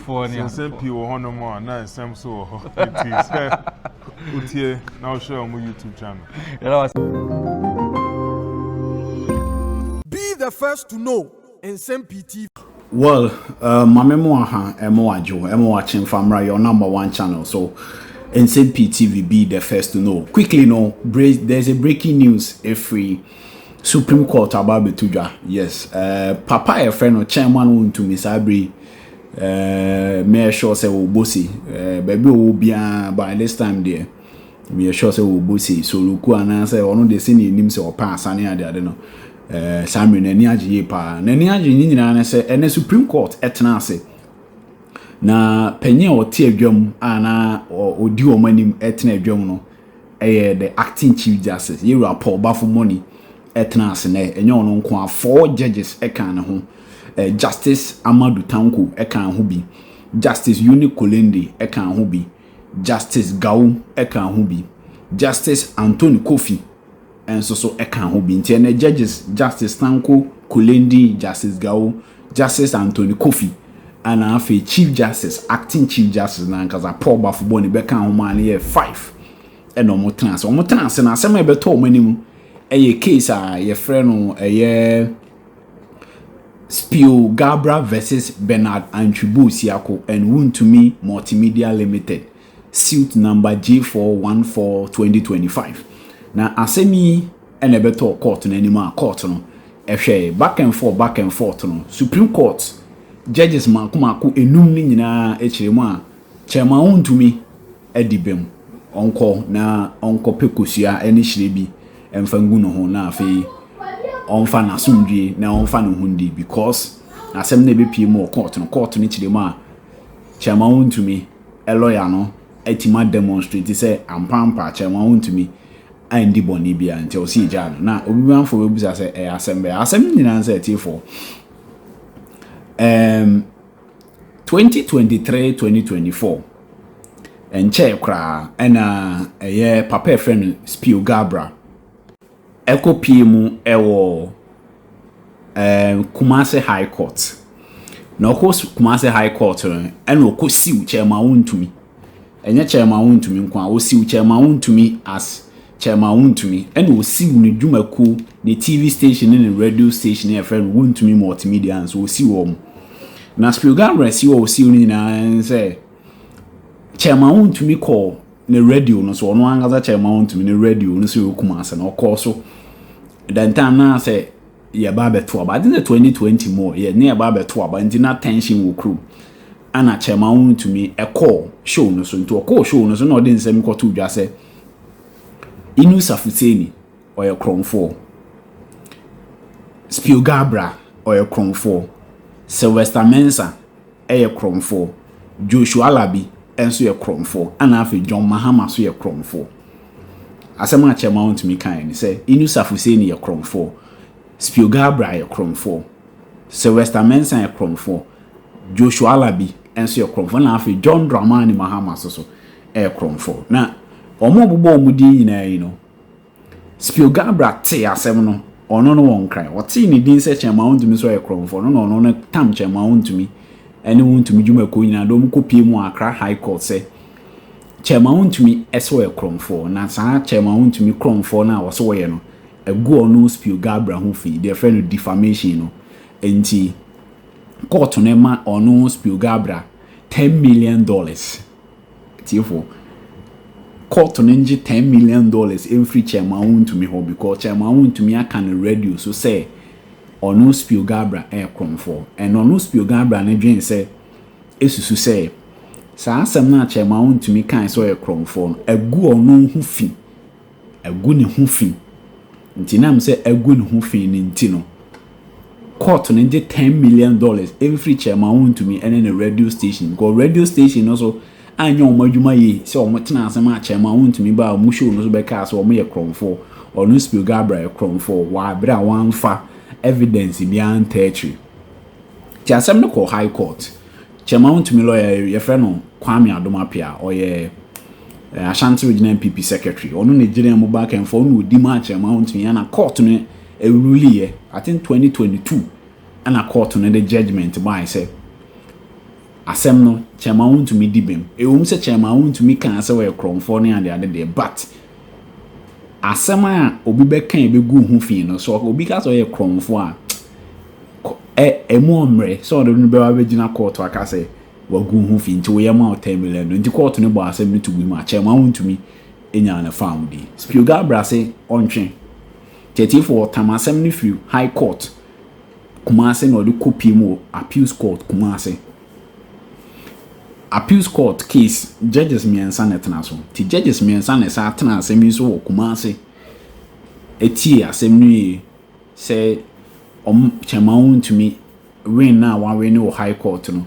for Nsem-Pii will honor more, now Nsem so. It is here now. Share on my YouTube channel. Be the first to know Nsem-Pii TV. Well, my memoir, Emo watching Famra, your #1 channel. So, Nsem-Pii TV, be the first to know. Quickly, there's a breaking news every Supreme Court about Betuja. Yes, Papa, a friend of Chairman Wontumi Sabri, may sure say Bossy, baby will be by this time there. Me sure say Bossy. So, look, and answer on the senior names or pass, and I don't know. Samri Neniaji pa Neniaji ni nyina se ene Supreme Court etnase na penye oti adwam ana odi omanim etna adwam no the acting chief justice Yera Paul Bafo money etnase na enye ono nko 4 judges ekan ne ho Justice Amadou Tanko ekan ho bi Justice Uni Kolende ekan ho bi Justice Gao ekan ho bi Justice Anthony Kofi and so ekan ho bi nti judges Justice Tanko Kulendi, Justice Gao, Justice Anthony Kofi and afi Chief Justice, Acting Chief Justice na nkaza Paul Bafo boni beka ho man ye 5 and omo trans na asem ebeto omanim case a ye frɛ no Spio Gabra versus Bernard Antribu Siako and Wontumi Multimedia Limited, suit number G414-2025. Na asemi ene beto court na anima court no ehwe back and forth no Supreme Court judges makomako enum ni nyina echiremu a Chairman Wontumi edibem onko pekosua ene hyirebi emfangu no ho na afei onfa na sumdwe na onfa no hundi because asem na bepie mo court ni chiremu a Chairman Wontumi lawyer no etima demonstrate say ampampa Chairman Wontumi andi boni bia nti o si jano na obi manfo we busa say asem nyina say T4 2023-2024 enche kra ena papa friend Spio Gabra ekopie mu ewo Kumasi High Court na Kumasi High Court ena okosi Chairman Wontumi enye Chairman Wontumi nko a osi Chairman Wontumi as Chairman Wontumi and we see ni dwumaku ni TV station ni radio station e friend Wontumi Multimedia and so we see wom na Spio Gabra see we see ni na say Chairman Wontumi call ni radio no so ono angaza Chairman Wontumi ni radio no so Kumasi na call so then time na say ya ba beto aba in 2020 more ya ne ba beto aba nti na tension wo crew ana Chairman Wontumi e call show no so nti call show no so na odin Nsem ko to dwa say Inu Safuseni oye Kronfo Spio Gabra oye Kronfo Sylvester Mensah eye Kronfo Joshua Alabi enso ye Kronfo ana afi John Mahama so ye Kronfo asema Chairman Wontumi kan ni say Inu Safuseni ye Kronfo Spio Gabra ye Kronfo Sylvester Mensah ye Kronfo Joshua Alabi enso ye Kronfo na afi John Dramani Mahama so eye Kronfo na omo bobo omudi nyina yi no Spio Gabra te asem no ono no won kran oti ni din se Chairman Wontumi so ye Kronfo no tam Chairman Wontumi ene Wontumi dwumako nyina do mu kopie mu Accra High Court se Chairman Wontumi eso ye Kronfo na sa Chairman Wontumi Kronfo na wo so ye no egu ono Spio Gabra ho fi de friend defamation no enti court no ma ono Spio Gabra $10 million tifo court nji $10 million every Chairman Wontumi ho because Chairman Wontumi aka na radio so say ono Spio Gabra Kronfo and ono Spio Gabra na dwen say esusu say sa asem na Chairman Wontumi kan so Kronfo egu ono hu fi egu ne hu fi nti na me say egu ne hu fi ni nti no court nji $10 million every Chairman Wontumi and in a radio station go radio station also anyo omadwuma yi se omotena asema Chairman Wontumi ba mu show no so be ka so omo Kronfo onu Spio Gabra Kronfo wa bra wanfa evidence bi antetri ti asem no ko High Court Chairman Wontumi lawyer ye frɛ no Kwame Adomapia oye Ashanti Regional NPP secretary onu Nigeria mo back and for no di ma Chairman Wontumi na court no rule I think 2022 and a court no the judgment by say asem no Chairman Wontumi di bem e wo se Chairman Wontumi kan se we kromfo ne ade de but asem a obi be kan be gu hu fi no so obi ka so ye kromfo a emu omre so do no be wa be gina court aka se wa gu hu fi nti wo ye ma 10 million nti court no bo asem ni to gu ma Chairman Wontumi enya na found di Spioga brase ontwe for tamasem ni fi high court Kumase no de copy mo appeals court Kumase appeals court case judges miensa netena so ti judges miensa ne sa tena asem so wo Kumase eti asem ni say Chairman Wontumi win na wa win no high court no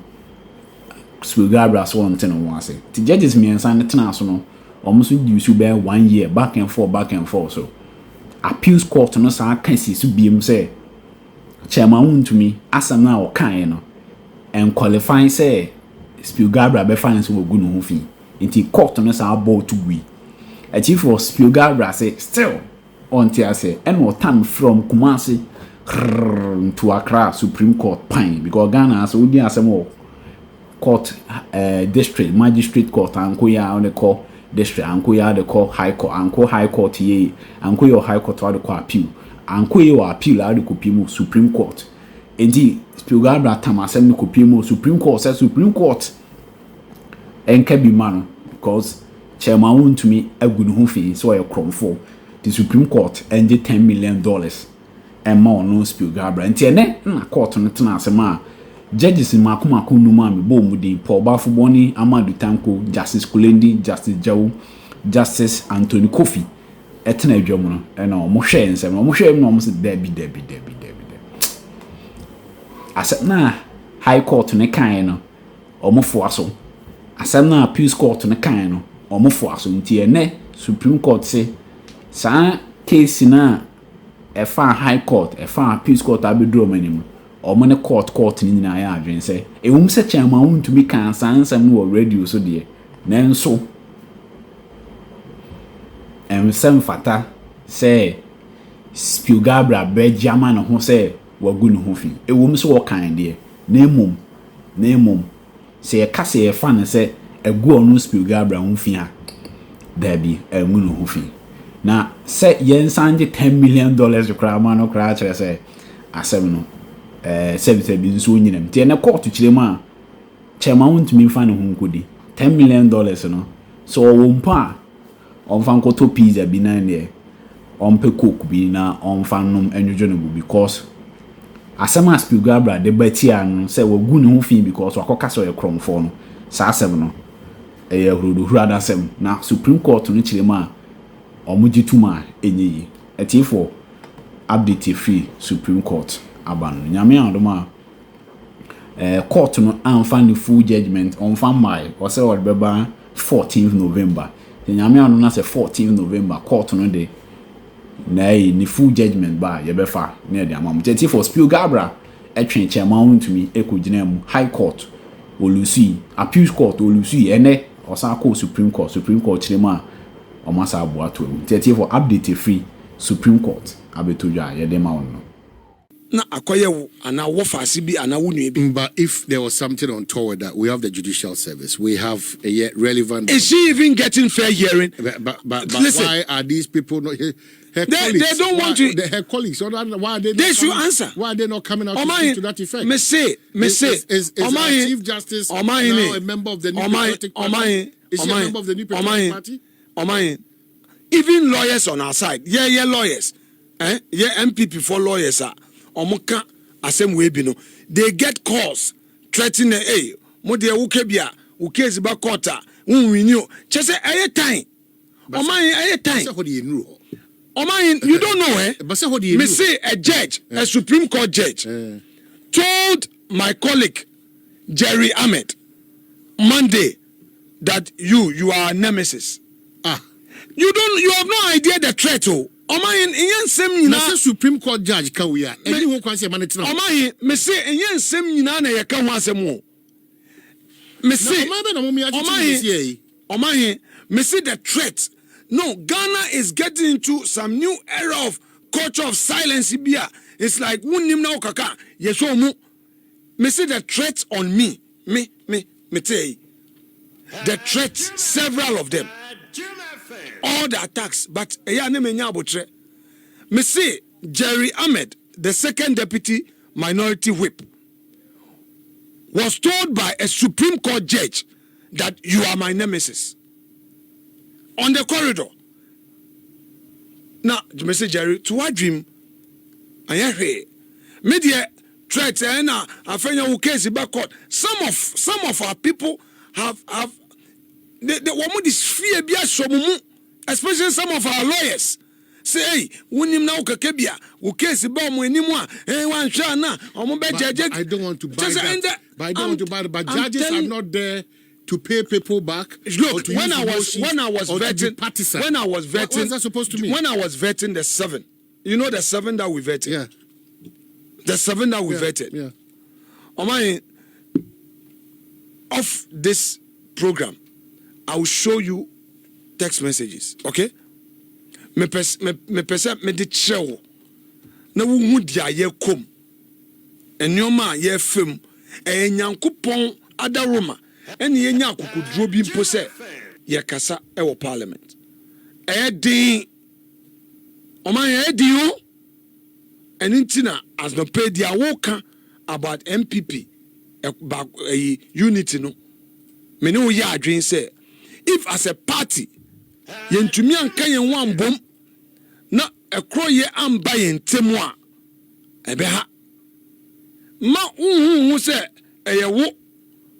Spioga brase won ten no ase ti judges miensa netena so no so use be 1 year back and forth so appeals court no sa kan si so biem say Chairman Wontumi asam na o kan no and qualify say Spioga be finance wo gu no ho fi nti court no sa about to we a chief for Spioga say still on tia say and what time from Kumasi to Accra Supreme Court pine because Ghana so we asem court district magistrate court anko ya on the call district anko ya the call high court anko high court ye anko your high court or the call appeal anko ye wa appeal a the kopimo Supreme Court enti Spioga tamasem ni kopimo Supreme Court say Supreme Court enka bi man because Chairman Wontumi agunu ho fi so ye kromfo the Supreme Court and $10 million and more no Spioga enti ene na court no tena asema judges in Makumako Numa me bo mudi Paul Bafuboni Amadou Tanko Justice Kulendi Justice Jawu Justice Anthony Kofi etena adwom no ena omo hwe ensem no omo hwe no omo se debi asem na high court ne kan no omo fo aso asem na appeals court ne kan no omo fo aso nti ene Supreme Court se sa case na efa high court efa appeals court abedro manim omo ne court ni nyina ya adwen se ewum se Chairman Wontumi kan sansam no radio so de nenso Nsem fata se Spioga be jama no ho se wagu no ho fi ewum se wo kan de na emom se ye ka se ye fa ne se egu onu Spioga ho fi ha dabi emu no ho fi na se yensanje $10 million kra ma no kra kire se asem no service bi nso nyinam tie na court kirem a Chairman Wontumi fa ne ho nkodi $10 million no so wo mpa on fan koto pizza bi na ne on pe cook bi na on fan nom enjojo no because asema Spioga de batia no se wagu ne ho fi because wakoka so ye kromfo no sa asem no hurudu hurada asem na Supreme Court no kirem a omugituma enyi etifo update free Supreme Court abanu nyame adoma court no anfa the full judgment on fan my or say what beba 14th November nyame anu na say 14th November court no de na ni full judgment ba ye befa na de amam tete for Spioga etwen Chairman Wontumi ekogina mu high court olusi appeals court olusi ene osan ko Supreme Court chirema o masa aboato tete for update free Supreme Court abetodwa ye de ma wonno na akoyewo ana wo fasi bi ana wo nue bi. But if there was something untoward that we have the judicial service, we have a yet relevant. Is she even getting fair hearing? But listen, why are these people not? Her they don't want to. Her colleagues. Why are they? They should answer. Why are they not coming out to speak to that effect? Me say. Is Chief Justice now a member of the New Patriotic Party? Is she a member of the New Patriotic Party? Even lawyers on our side. Yeah, lawyers. Yeah, MPP for lawyers are. Omoka asem we bi no they get calls threatening hey mo de wuke bia wuke ziba court unwini chese time oman time oman you don't know me say a judge a Supreme Court judge told my colleague Jerry Ahmed Monday that you are a nemesis. You have no idea the threat Oman Nsem nyina na Supreme Court judge ka we a eni ho kwanse ma netina Oman me say Nsem nyina na ye ka ho asem o me say Oman me say the threat no Ghana is getting into some new era of culture of silence bia it's like wunim na okaka ye show mu me say the threat on me Mete, the threats, several of them, all the attacks, but me say Jerry Ahmed, the second deputy minority whip, was told by a Supreme Court judge that you are my nemesis on the corridor. Now, me say Jerry, to what dream? I hear media threats and afenya case back court. Some of our people have the woman is fear bia somumu, especially some of our lawyers. Say, hey, wunim na ukakebia, case ba mo enimu a, wan hwa na, omo be judge. I don't want to buy that. But I don't want to buy that. But judges are not there to pay people back. Look, when I was vetting, what is that supposed to mean? When I was vetting the 7, you know the 7 that we vetted. Yeah. The 7 that we vetted. Yeah. Omai, of this program, I will show you text messages. Okay? Me pesa me de chewo. Na wo hu dia ye kom. Enyoma ye fem. Nyankopon adaroma. Ene ye nya akukudro bi mpo se ye kasa e wo parliament. Din Omai din o. Enintina as no pay dia woka about MPP about unity no. Me no ye adwen say if as a party yentumi anka yen wan bom na ekro ye amba yen temu a ebe ha ma hu se eyewo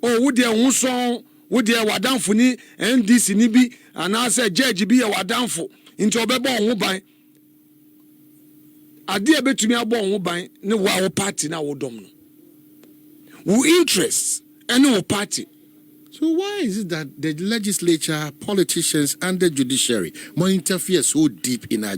o wo de hu so wo de wadanfo ni NDC ni bi ana se judge bi ye wadanfo nti obebo ho ban ade ebetumi abo ho ban ne wa wo party na wo dom no wo interest and wo party. So why is it that the legislature, politicians, and the judiciary more interfere so deep in our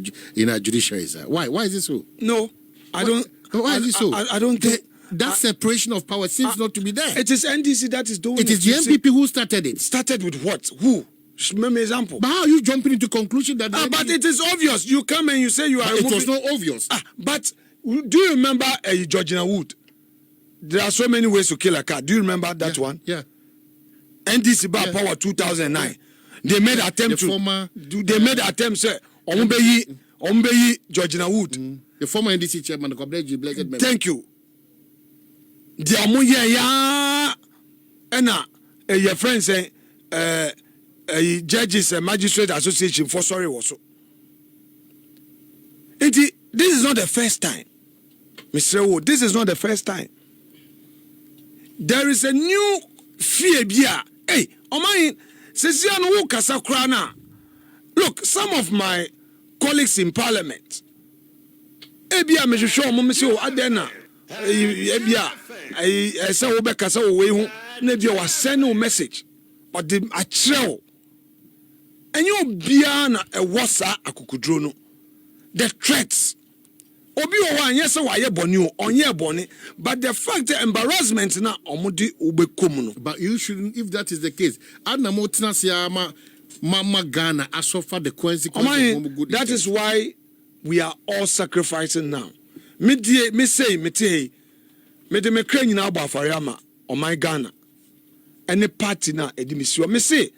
judiciary? Sir? Why? Why is it so? No, I don't. Why is it so? I don't think that separation of power seems not to be there. It is NDC that is doing it. It is the MPP who started it. Started with what? Who? Give me example. But how are you jumping into conclusion that? But it is obvious. You come and you say you are. It was not obvious. But do you remember Judgement Wood? There are so many ways to kill a cat. Do you remember that one? Yeah. NDC bar power 2009. Yeah. They made attempt they made attempt say Ombeyi Judgement Wood. The former NDC chairman, the blessed member. Thank you. The amuye ya ena your friend say judges magistrate association for sorry also. This is not the first time. Mr. Wood, this is not the first time. There is a new fear bia. Hey, Omain, Sesiano wo kasa kra na. Look, some of my colleagues in parliament. Ebia me show mo me say o adena. Ebia I say wo be kasa wo we hu na bia wa send a message. Or the atrel. And you bia na e wasa akukudro no. The threats. Obi o wa yes wa ye boni o onye boni, but the fact the embarrassment na omudi ubekom no. But you shouldn't, if that is the case. Anamotina siama mama Ghana I suffer the consequences. That is why we are all sacrificing now. Me de me say me de me kra nyina aba afariama o my Ghana. Any party na edimisiwa me say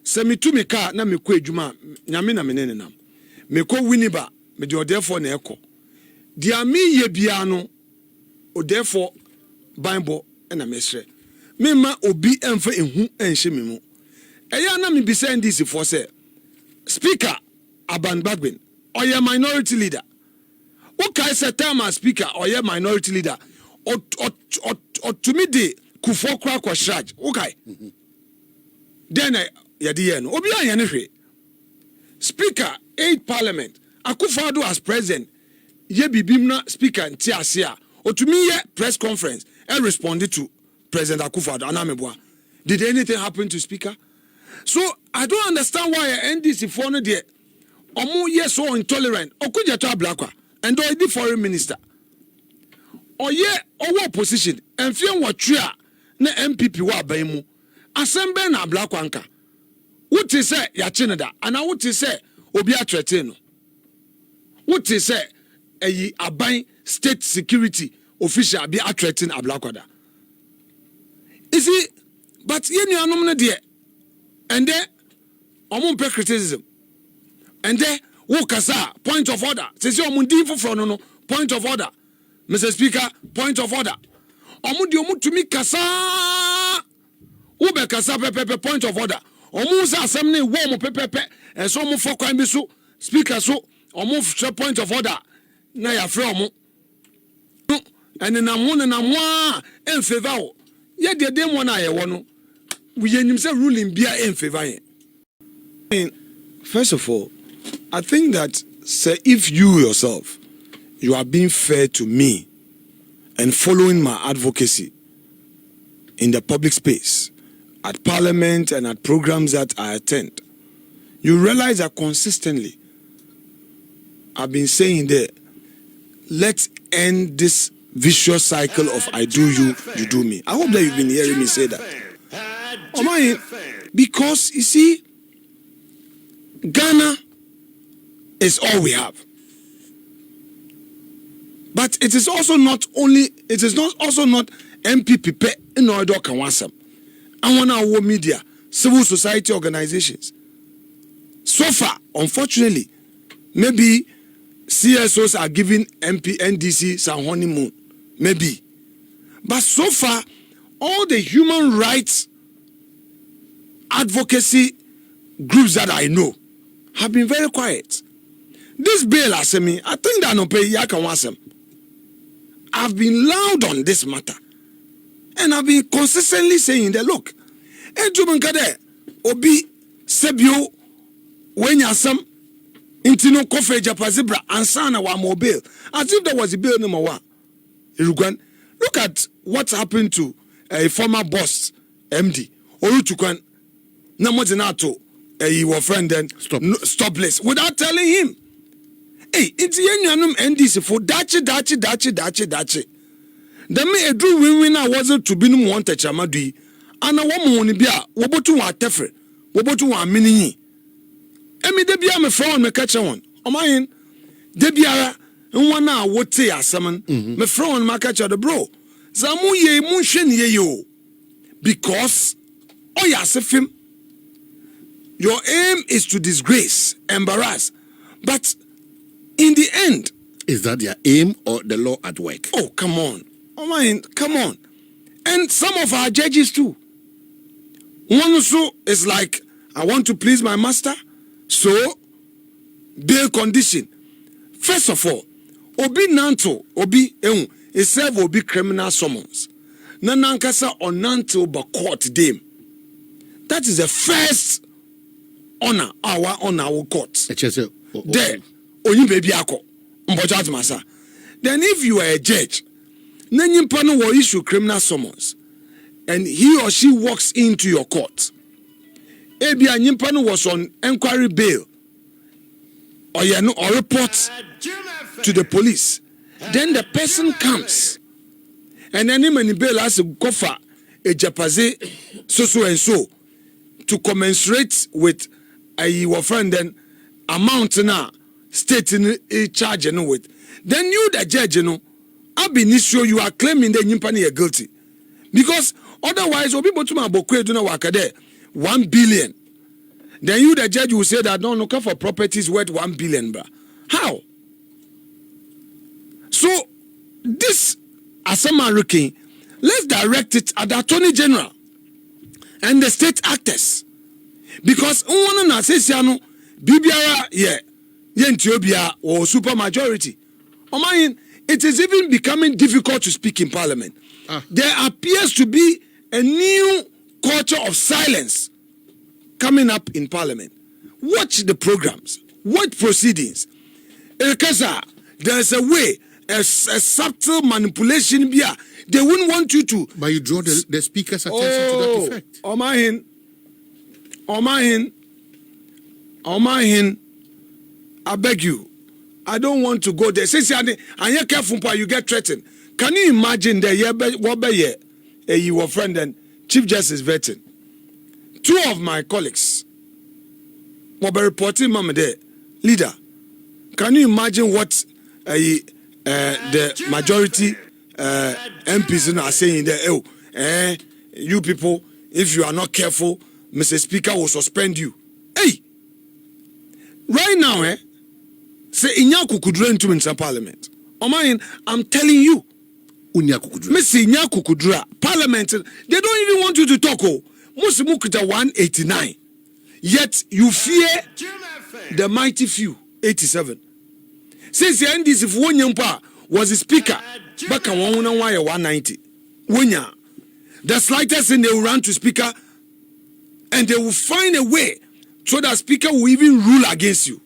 se me tu me car na me kɔ adwuma nyame na me nenenam. Me kɔ winiba me de odefo na ekɔ. Dia mi ye bia no o therefore Bible na mesre me ma obi emfa ehu enhye me mu eya na me bi say NDC for say speaker Aban Bagbin or your minority leader o kai say time as speaker or your minority leader or to me de kufo kra kwa shraj o kai then ya de ye no obi an ye ne hwe speaker 8 parliament Akufo-Addo as president ye bibimna speaker ntiasia otumi ye press conference and responded to President Akufo-Addo anameboa. Did anything happen to speaker? So I don't understand why NDC for no there omo ye so intolerant okuja to ablakwa and the foreign minister oye owo opposition enfie nwotwe na MPP wa ban mu asembe na ablakwa nka wuti se ya chineda ana wuti se obi atrete no wuti se eyi aban state security official be threatening Ablakwada. You see, But yen nuanom no de and there omo pe criticism. And there wo kasa point of order. Say omo din foforo no point of order. Mr. Speaker, point of order. Omo di omo tumi kasa wo be kasa pepe point of order. Omo sa asem ne wo omo pepe and so omo for kwan bi so speaker so omo point of order na ya frɛ omo. And na mo en favor wo. Ye de dem one na ye wo no. We yenim say ruling bia in favor. First of all, I think that say if you yourself you are being fair to me and following my advocacy in the public space, at parliament and at programs that I attend, you realize that consistently I've been saying that let's end this vicious cycle of I do you, you do me. I hope that you've been hearing me say that. Because you see, Ghana is all we have. But it is also not MPP in order to Kawasam. I want our media, civil society organizations. So far, unfortunately, maybe CSOs are giving NDC some honeymoon. Maybe. But so far, all the human rights advocacy groups that I know have been very quiet. This bill, I think that no pay Yakan. I've been loud on this matter. And I've been consistently saying that, look, Kade, Obi, Sebio, Wenyasam, Intino Kofe Japazibra, Ansana wa mobile. As if there was a bill number one. Look at what happened to a former boss, MD, Orutukwan, Namotinato, your friend then, stopless, without telling him. Hey, it's Yanum NDC for dachi. The me a drew winner wasn't to be no one touch Amadui, and a woman only be a wobotu wa tefre, wobotu wa mini. Emi debia me phone me catch one. O mine debia one na wote asaman me phone me catch the bro. Zamu ye mu hwe ne ye yo. Because oyasefim your aim is to disgrace, embarrass. But in the end, is that their aim or the law at work? Oh, come on. Oh, man, come on. And some of our judges too. One also is like, I want to please my master, so bail condition. First of all, Obi Nanto, Obi Eun, is serve Obi criminal summons. Nanankasa or Nanto ba court dame. That is the first honor, our court. There, Oyi baby ako. Then if you are a judge, Nanyimpano will issue criminal summons, and he or she walks into your court. Ebi Nyimpano was on inquiry bail, or report to the police. Then the person comes, and then him and bail has to go for a japaze so and so to commensurate with your friend then amount now state in a charge with. Then you the judge Abinitio, you are claiming that Nyimpani are guilty. Because otherwise, Obi Botuma Bokwe do not work there 1 billion. Then you, the judge, will say that no for properties worth 1 billion, bro. How? So this Asamariki, let's direct it at the Attorney General and the state actors. Because one na sesiano Bibiara Yentiobia or super majority. It is even becoming difficult to speak in parliament. There appears to be a new culture of silence coming up in parliament. Watch the programs. Watch proceedings. There's a way, a subtle manipulation. They wouldn't want you to. But you draw the speaker's attention to that effect. Omahin, I beg you. I don't want to go there. Since you're careful, you get threatened. Can you imagine that you were friend and Chief Justice vetting? 2 of my colleagues were reporting mama there. Leader, can you imagine what the majority MPs are saying there? You people, if you are not careful, Mr. Speaker will suspend you. Hey, right now, say inya kukudura into Nsem Parliament. I'm telling you, Mr. Inya kukudura Parliament. They don't even want you to talk. Musimukita 189. Yet you fear the mighty few 87. Since the end, if Wonyampa was the speaker, back on 190. Wonya, the slightest thing they will run to speaker, and they will find a way so that speaker will even rule against you.